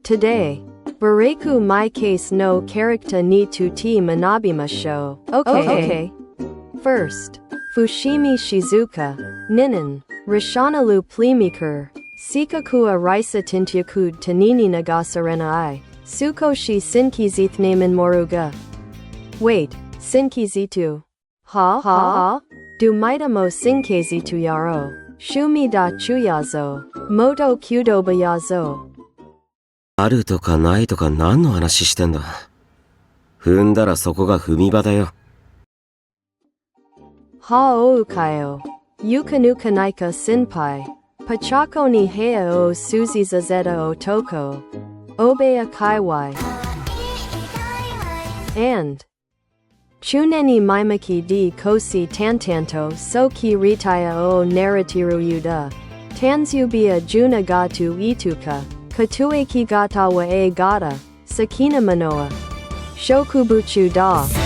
Today, Bareku my case no character ni to te manabima show. Okay. First, Fushimi Shizuka, Ninin, Rishanalu Plimikur, Sikakua Raisa Tintyakud Tanini Nagasarena I, Sukoshi Sinkizithnamen Moruga. Wait, Sinkizitu. Ha? Du Maitamo Sinkezitu Yaro, Shumi da Chuyazo, Moto Kyudoba Yazo. あるとかないとか何の話してんだ。踏んだらそこが踏み場だよ。Ha o ukayo. Yukanu kanaika senpai. Pachako ni hea o suzi zazeta o toko. Obeya Kaiwai. And Chuneni Maimaki di kosi tantanto so ki ritaya o naratiru yuda. Tanzubia juna gatu ituka. Katueki gata wa e gata. Sakina manoa. Shokubuchu da.